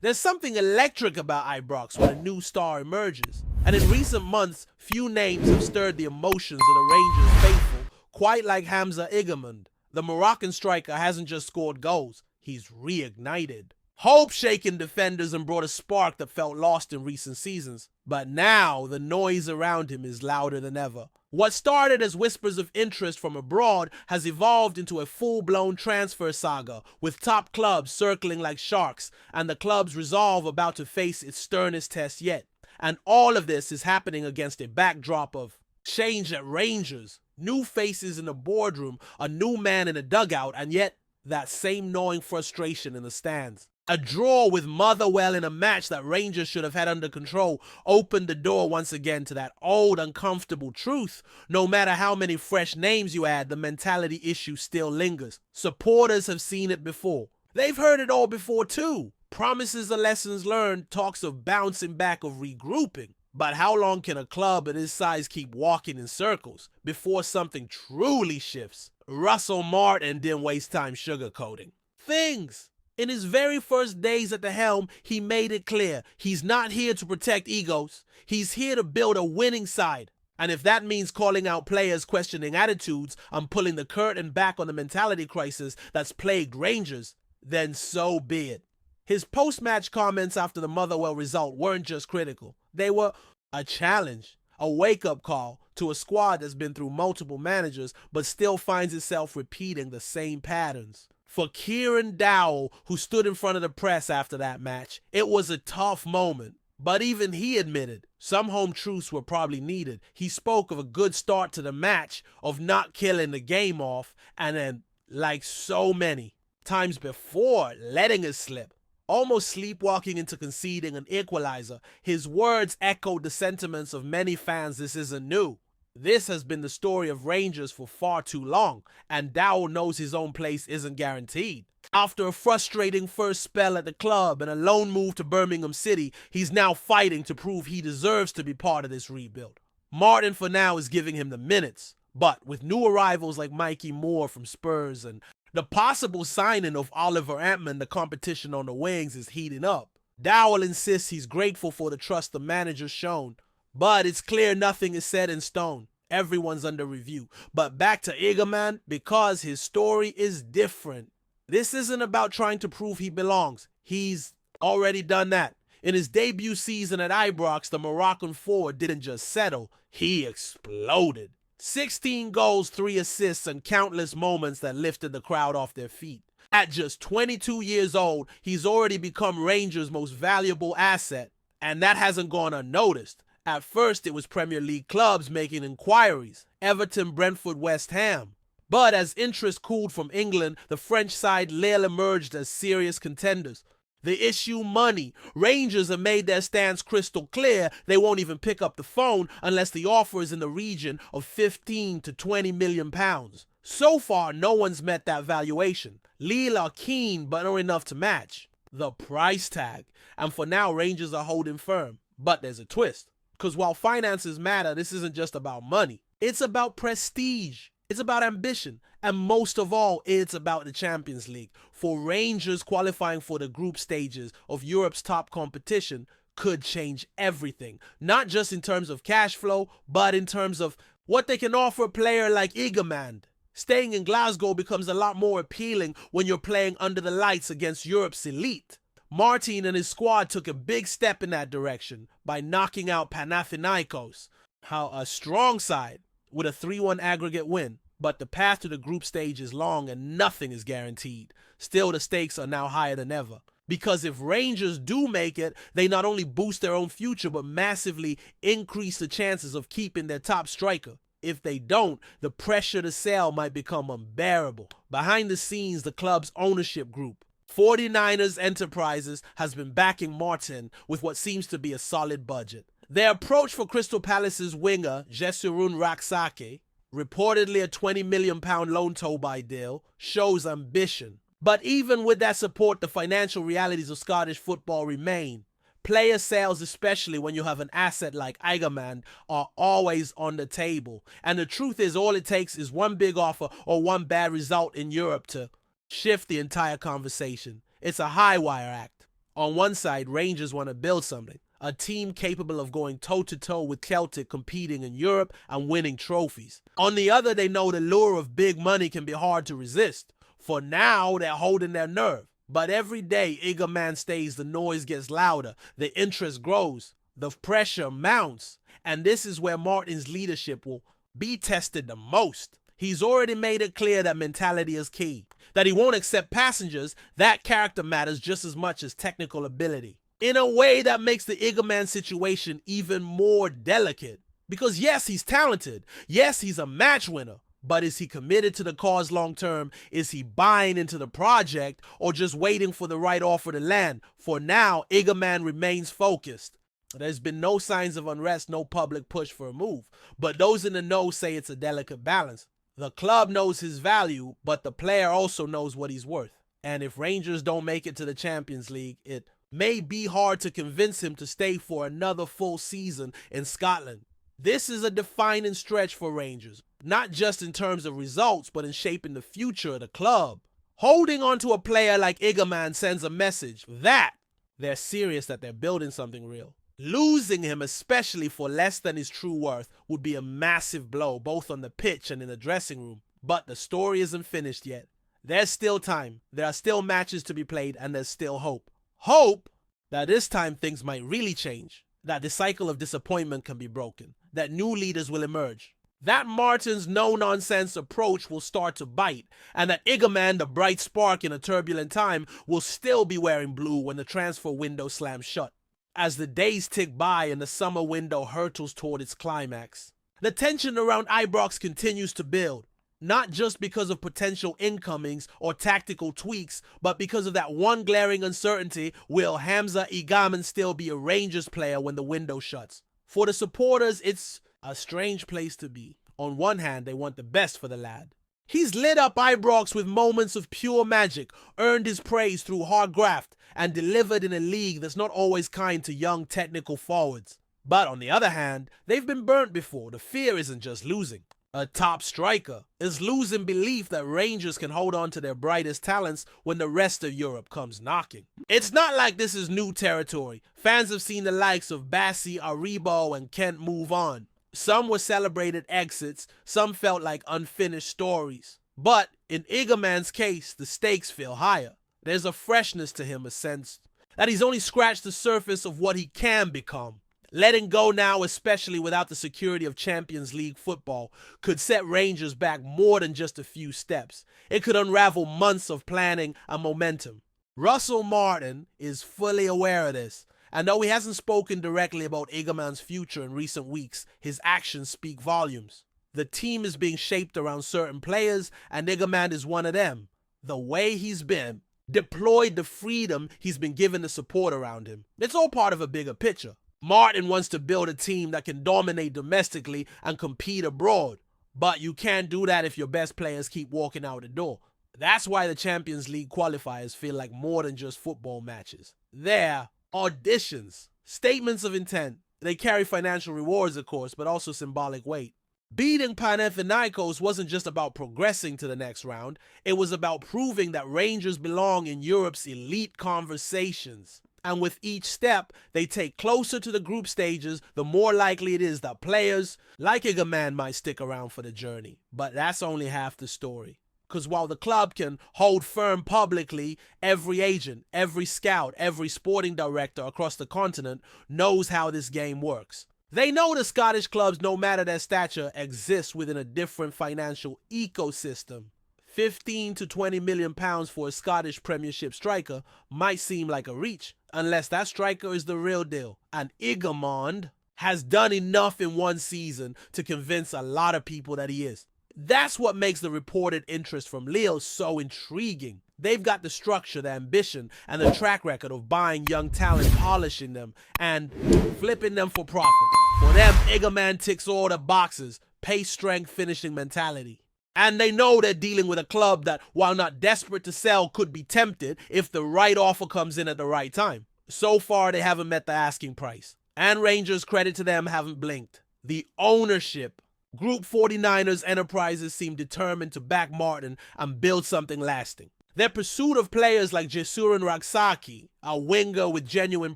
There's something electric about Ibrox when a new star emerges. And in recent months, few names have stirred the emotions of the Rangers faithful, quite like Hamza Igamond. The Moroccan striker hasn't just scored goals, he's reignited. Hope-shaken defenders and brought a spark that felt lost in recent seasons. But now, the noise around him is louder than ever. What started as whispers of interest from abroad has evolved into a full-blown transfer saga, with top clubs circling like sharks, and the club's resolve about to face its sternest test yet. And all of this is happening against a backdrop of change at Rangers, new faces in the boardroom, a new man in the dugout, and yet that same gnawing frustration in the stands. A draw with Motherwell in a match that Rangers should have had under control opened the door once again to that old uncomfortable truth. No matter how many fresh names you add, the mentality issue still lingers. Supporters have seen it before. They've heard it all before too. Promises of lessons learned, talks of bouncing back, of regrouping. But how long can a club of this size keep walking in circles before something truly shifts? Russell Martin didn't waste time sugarcoating things. In his very first days at the helm, he made it clear he's not here to protect egos. He's here to build a winning side. And if that means calling out players questioning attitudes and pulling the curtain back on the mentality crisis that's plagued Rangers, then so be it. His post-match comments after the Motherwell result weren't just critical. They were a challenge, a wake-up call to a squad that's been through multiple managers but still finds itself repeating the same patterns. For Kieran Dowell, who stood in front of the press after that match, it was a tough moment. But even he admitted some home truths were probably needed. He spoke of a good start to the match, of not killing the game off, and then, like so many times before, letting it slip. Almost sleepwalking into conceding an equalizer, his words echoed the sentiments of many fans. This isn't new. This has been the story of Rangers for far too long, and Dowell knows his own place isn't guaranteed. After a frustrating first spell at the club and a loan move to Birmingham City, he's now fighting to prove he deserves to be part of this rebuild. Martin for now is giving him the minutes, but with new arrivals like Mikey Moore from Spurs and the possible signing of Oliver Antman, the competition on the wings is heating up. Dowell insists he's grateful for the trust the manager's shown, but it's clear nothing is set in stone. Everyone's under review. But back to Igamand, because his story is different. This isn't about trying to prove he belongs. He's already done that. In his debut season at Ibrox, the Moroccan forward didn't just settle, he exploded. 16 goals, 3 assists, and countless moments that lifted the crowd off their feet. At just 22 years old, he's already become Rangers' most valuable asset, and that hasn't gone unnoticed. At first, it was Premier League clubs making inquiries, Everton, Brentford, West Ham. But as interest cooled from England, the French side Lille emerged as serious contenders. The issue money. Rangers have made their stance crystal clear. They won't even pick up the phone unless the offer is in the region of 15 to 20 million pounds. So far, no one's met that valuation. Lille are keen, but not enough to match the price tag. And for now, Rangers are holding firm. But there's a twist. Because while finances matter, this isn't just about money. It's about prestige. It's about ambition. And most of all, it's about the Champions League. For Rangers, qualifying for the group stages of Europe's top competition could change everything. Not just in terms of cash flow, but in terms of what they can offer a player like Igamand. Staying in Glasgow becomes a lot more appealing when you're playing under the lights against Europe's elite. Martin and his squad took a big step in that direction by knocking out Panathinaikos, a strong side, with a 3-1 aggregate win. But the path to the group stage is long and nothing is guaranteed. Still, the stakes are now higher than ever. Because if Rangers do make it, they not only boost their own future, but massively increase the chances of keeping their top striker. If they don't, the pressure to sell might become unbearable. Behind the scenes, the club's ownership group, 49ers Enterprises, has been backing Martin with what seems to be a solid budget. Their approach for Crystal Palace's winger, Jesurun Raksake, reportedly a £20 million loan to-buy deal, shows ambition. But even with that support, the financial realities of Scottish football remain. Player sales, especially when you have an asset like Igamand, are always on the table. And the truth is, all it takes is one big offer or one bad result in Europe to shift the entire conversation. It's a high wire act. On one side, Rangers want to build something, a team capable of going toe-to-toe with Celtic, competing in Europe and winning trophies. On the other, they know the lure of big money can be hard to resist. For now, they're holding their nerve. But every day Igaman stays, the noise gets louder, the interest grows, the pressure mounts. And this is where Martin's leadership will be tested the most. He's already made it clear that mentality is key, that he won't accept passengers. That character matters just as much as technical ability, in a way that makes the Igaman situation even more delicate. Because yes, he's talented. Yes, he's a match winner. But is he committed to the cause long term? Is he buying into the project or just waiting for the right offer to land? For now, Igaman remains focused. There's been no signs of unrest, no public push for a move. But those in the know say it's a delicate balance. The club knows his value, but the player also knows what he's worth. And if Rangers don't make it to the Champions League, it may be hard to convince him to stay for another full season in Scotland. This is a defining stretch for Rangers, not just in terms of results, but in shaping the future of the club. Holding on to a player like Igaman sends a message that they're serious, that they're building something real. Losing him, especially for less than his true worth, would be a massive blow, both on the pitch and in the dressing room. But the story isn't finished yet. There's still time. There are still matches to be played, and there's still hope. Hope that this time things might really change, that the cycle of disappointment can be broken, that new leaders will emerge, that Martin's no-nonsense approach will start to bite, and that Igaman, the bright spark in a turbulent time, will still be wearing blue when the transfer window slams shut. As the days tick by and the summer window hurtles toward its climax, the tension around Ibrox continues to build, not just because of potential incomings or tactical tweaks, but because of that one glaring uncertainty: will Hamza Igaman still be a Rangers player when the window shuts? For the supporters, it's a strange place to be. On one hand, they want the best for the lad. He's lit up Ibrox with moments of pure magic, earned his praise through hard graft, and delivered in a league that's not always kind to young technical forwards. But on the other hand, they've been burnt before. The fear isn't just losing a top striker, it's losing belief that Rangers can hold on to their brightest talents when the rest of Europe comes knocking. It's not like this is new territory. Fans have seen the likes of Bassi, Aribo, and Kent move on. Some were celebrated exits, some felt like unfinished stories. But in Igaman's case, the stakes feel higher. There's a freshness to him, a sense that he's only scratched the surface of what he can become. Letting go now, especially without the security of Champions League football, could set Rangers back more than just a few steps. It could unravel months of planning and momentum. Russell Martin is fully aware of this, and though he hasn't spoken directly about Igaman's future in recent weeks, his actions speak volumes. The team is being shaped around certain players, and Igaman is one of them. The way he's been deployed, the freedom he's been given to support around him, it's all part of a bigger picture. Martin wants to build a team that can dominate domestically and compete abroad. But you can't do that if your best players keep walking out the door. That's why the Champions League qualifiers feel like more than just football matches. They're auditions, statements of intent. They carry financial rewards, of course, but also symbolic weight. Beating Panathinaikos wasn't just about progressing to the next round. It was about proving that Rangers belong in Europe's elite conversations. And with each step they take closer to the group stages, the more likely it is that players like Igaman might stick around for the journey. But that's only half the story. Because while the club can hold firm publicly, every agent, every scout, every sporting director across the continent knows how this game works. They know the Scottish clubs, no matter their stature, exist within a different financial ecosystem. 15 to 20 million pounds for a Scottish Premiership striker might seem like a reach, unless that striker is the real deal. And Igaman has done enough in one season to convince a lot of people that he is. That's what makes the reported interest from Lille so intriguing. They've got the structure, the ambition, and the track record of buying young talent, polishing them, and flipping them for profit. For them, Igaman ticks all the boxes: pace, strength, finishing mentality. And they know they're dealing with a club that, while not desperate to sell, could be tempted if the right offer comes in at the right time. So far, they haven't met the asking price. And Rangers, credit to them, haven't blinked. The ownership. Group 49ers Enterprises seem determined to back Martin and build something lasting. Their pursuit of players like Jesurin Raksaki, a winger with genuine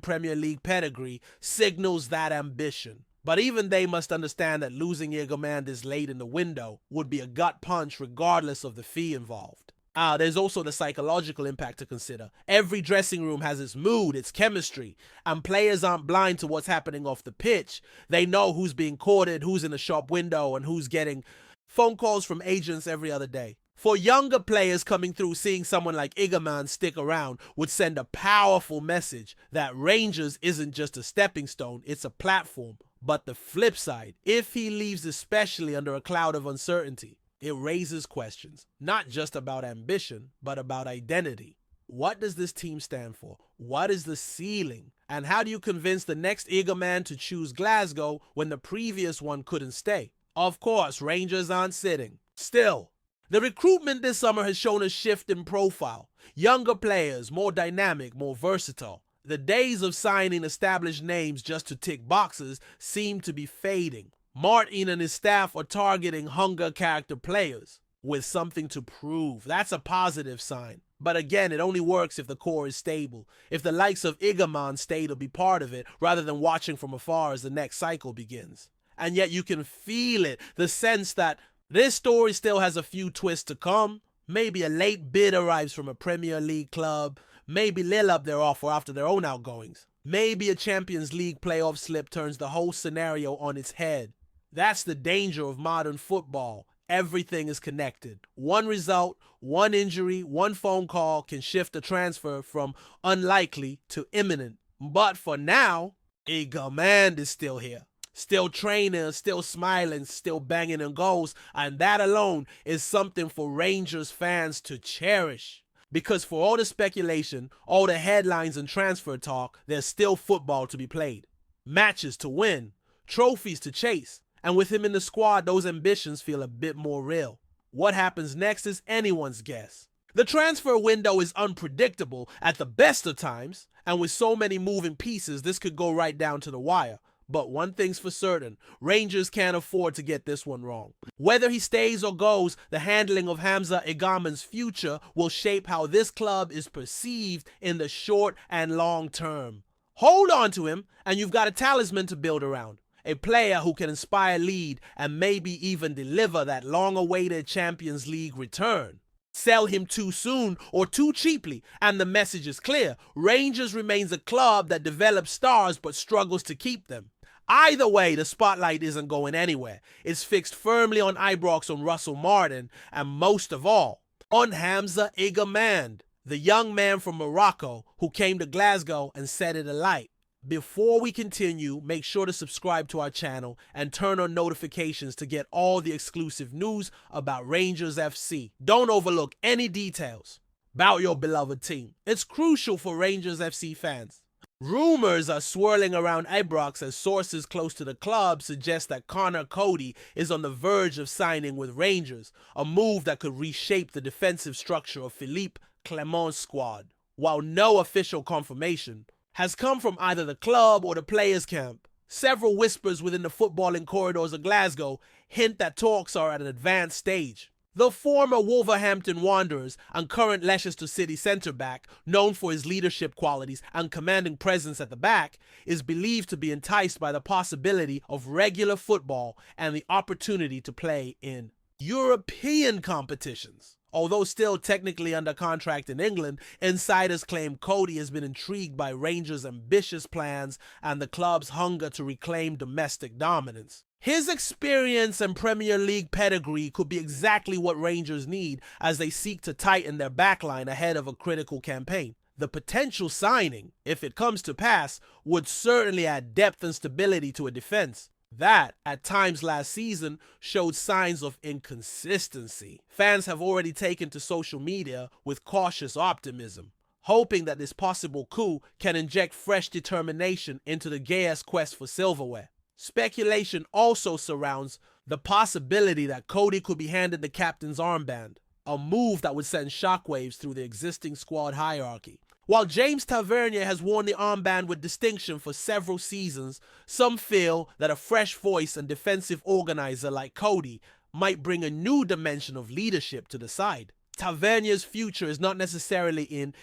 Premier League pedigree, signals that ambition. But even they must understand that losing Egerman this late in the window would be a gut punch regardless of the fee involved. There's also the psychological impact to consider. Every dressing room has its mood, its chemistry, and players aren't blind to what's happening off the pitch. They know who's being courted, who's in the shop window, and who's getting phone calls from agents every other day. For younger players coming through, seeing someone like Egerman stick around would send a powerful message that Rangers isn't just a stepping stone, it's a platform. But the flip side, if he leaves especially under a cloud of uncertainty, it raises questions, not just about ambition, but about identity. What does this team stand for? What is the ceiling? And how do you convince the next Egerman to choose Glasgow when the previous one couldn't stay? Of course, Rangers aren't sitting. Still, the recruitment this summer has shown a shift in profile. Younger players, more dynamic, more versatile. The days of signing established names just to tick boxes seem to be fading. Martin and his staff are targeting hunger character players with something to prove. That's a positive sign. But again, it only works if the core is stable. If the likes of Egerman stay to be part of it rather than watching from afar as the next cycle begins. And yet you can feel it, the sense that this story still has a few twists to come. Maybe a late bid arrives from a Premier League club. Maybe Lille up their offer after their own outgoings. Maybe a Champions League playoff slip turns the whole scenario on its head. That's the danger of modern football. Everything is connected. One result, one injury, one phone call can shift a transfer from unlikely to imminent. But for now, Egerman is still here. Still training, still smiling, still banging in goals, and that alone is something for Rangers fans to cherish. Because for all the speculation, all the headlines and transfer talk, there's still football to be played. Matches to win, trophies to chase, and with him in the squad, those ambitions feel a bit more real. What happens next is anyone's guess. The transfer window is unpredictable at the best of times, and with so many moving pieces, this could go right down to the wire. But one thing's for certain, Rangers can't afford to get this one wrong. Whether he stays or goes, the handling of Hamza Egerman's future will shape how this club is perceived in the short and long term. Hold on to him, and you've got a talisman to build around. A player who can inspire, lead, and maybe even deliver that long-awaited Champions League return. Sell him too soon or too cheaply, and the message is clear. Rangers remains a club that develops stars but struggles to keep them. Either way, the spotlight isn't going anywhere. It's fixed firmly on Ibrox, on Russell Martin, and most of all, on Hamza Egerman, the young man from Morocco who came to Glasgow and set it alight. Before we continue, make sure to subscribe to our channel and turn on notifications to get all the exclusive news about Rangers FC. Don't overlook any details about your beloved team. It's crucial for Rangers FC fans. Rumors are swirling around Ibrox as sources close to the club suggest that COADY is on the verge of signing with Rangers, a move that could reshape the defensive structure of Philippe Clement's squad. While no official confirmation has come from either the club or the players' camp, several whispers within the footballing corridors of Glasgow hint that talks are at an advanced stage. The former Wolverhampton Wanderers and current Leicester City centre-back, known for his leadership qualities and commanding presence at the back, is believed to be enticed by the possibility of regular football and the opportunity to play in European competitions. Although still technically under contract in England, insiders claim COADY has been intrigued by Rangers' ambitious plans and the club's hunger to reclaim domestic dominance. His experience and Premier League pedigree could be exactly what Rangers need as they seek to tighten their backline ahead of a critical campaign. The potential signing, if it comes to pass, would certainly add depth and stability to a defense that, at times last season, showed signs of inconsistency. Fans have already taken to social media with cautious optimism, hoping that this possible coup can inject fresh determination into the Gayas' quest for silverware. Speculation also surrounds the possibility that COADY could be handed the captain's armband, a move that would send shockwaves through the existing squad hierarchy. While James Tavernier has worn the armband with distinction for several seasons, some feel that a fresh voice and defensive organizer like COADY might bring a new dimension of leadership to the side. Tavernier's future is not necessarily in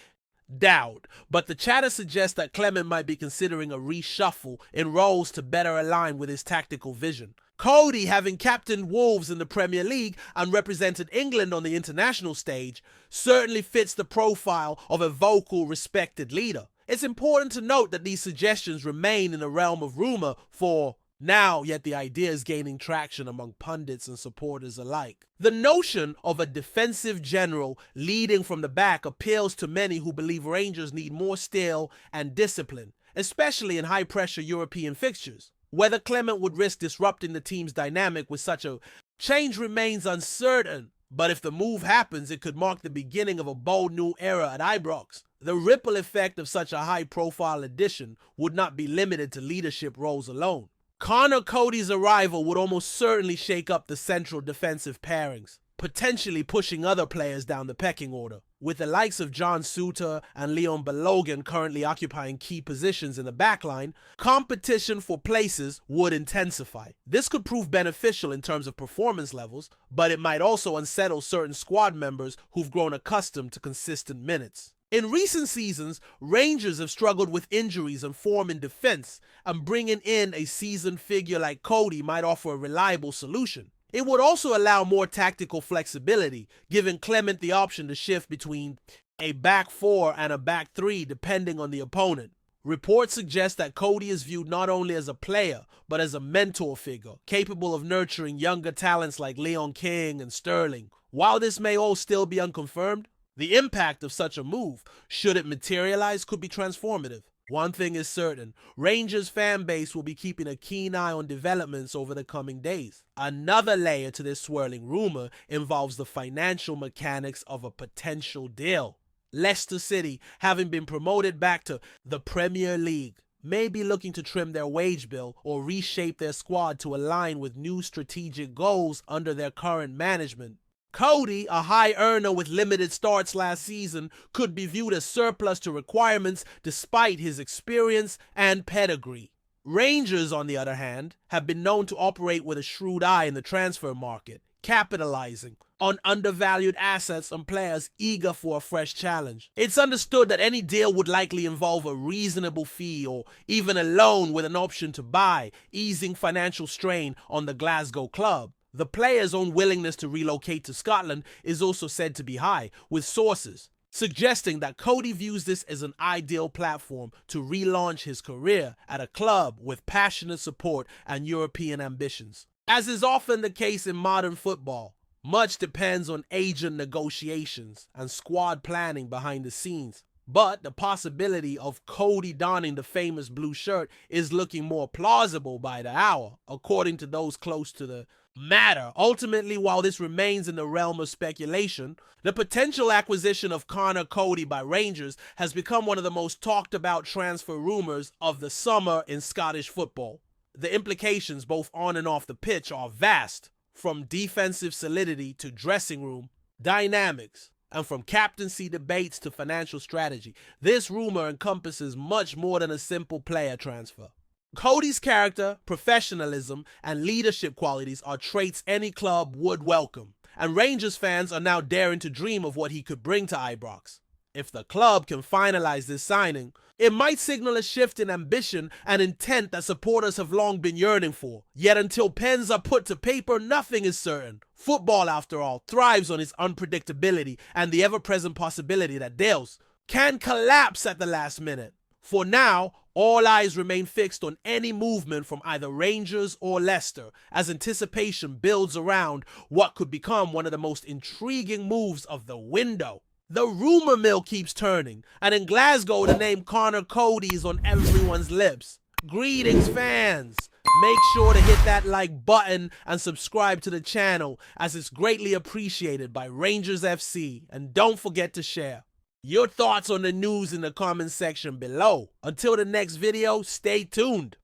doubt, but the chatter suggests that Clement might be considering a reshuffle in roles to better align with his tactical vision. COADY, having captained Wolves in the Premier League and represented England on the international stage, certainly fits the profile of a vocal, respected leader. It's important to note that these suggestions remain in the realm of rumor for now, yet the idea is gaining traction among pundits and supporters alike. The notion of a defensive general leading from the back appeals to many who believe Rangers need more steel and discipline, especially in high-pressure European fixtures. Whether Clement would risk disrupting the team's dynamic with such a change remains uncertain, but if the move happens, it could mark the beginning of a bold new era at Ibrox. The ripple effect of such a high-profile addition would not be limited to leadership roles alone. Conor Coady's arrival would almost certainly shake up the central defensive pairings, potentially pushing other players down the pecking order. With the likes of John Souttar and Leon Balogun currently occupying key positions in the backline, competition for places would intensify. This could prove beneficial in terms of performance levels, but it might also unsettle certain squad members who've grown accustomed to consistent minutes. In recent seasons, Rangers have struggled with injuries and form in defense, and bringing in a seasoned figure like COADY might offer a reliable solution. It would also allow more tactical flexibility, giving Clement the option to shift between a back four and a back three depending on the opponent. Reports suggest that COADY is viewed not only as a player, but as a mentor figure, capable of nurturing younger talents like Leon King and Sterling. While this may all still be unconfirmed, the impact of such a move, should it materialize, could be transformative. One thing is certain, Rangers fan base will be keeping a keen eye on developments over the coming days. Another layer to this swirling rumor involves the financial mechanics of a potential deal. Leicester City, having been promoted back to the Premier League, may be looking to trim their wage bill or reshape their squad to align with new strategic goals under their current management. COADY, a high earner with limited starts last season, could be viewed as surplus to requirements despite his experience and pedigree. Rangers, on the other hand, have been known to operate with a shrewd eye in the transfer market, capitalizing on undervalued assets and players eager for a fresh challenge. It's understood that any deal would likely involve a reasonable fee or even a loan with an option to buy, easing financial strain on the Glasgow club. The player's own willingness to relocate to Scotland is also said to be high, with sources suggesting that COADY views this as an ideal platform to relaunch his career at a club with passionate support and European ambitions. As is often the case in modern football, much depends on agent negotiations and squad planning behind the scenes. But the possibility of COADY donning the famous blue shirt is looking more plausible by the hour, according to those close to the matter. Ultimately, while this remains in the realm of speculation, the potential acquisition of Conor Coady by Rangers has become one of the most talked about transfer rumors of the summer in Scottish football. The implications both on and off the pitch are vast, from defensive solidity to dressing room dynamics, and from captaincy debates to financial strategy. This rumor encompasses much more than a simple player transfer. Coady's character, professionalism, and leadership qualities are traits any club would welcome, and Rangers fans are now daring to dream of what he could bring to Ibrox. If the club can finalize this signing, it might signal a shift in ambition and intent that supporters have long been yearning for. Yet until pens are put to paper, nothing is certain. Football, after all, thrives on its unpredictability and the ever-present possibility that deals can collapse at the last minute. For now, all eyes remain fixed on any movement from either Rangers or Leicester as anticipation builds around what could become one of the most intriguing moves of the window. The rumor mill keeps turning, and in Glasgow the name Conor Coady is on everyone's lips. Greetings, fans! Make sure to hit that like button and subscribe to the channel, as it's greatly appreciated by Rangers FC, and don't forget to share your thoughts on the news in the comment section below. Until the next video, stay tuned.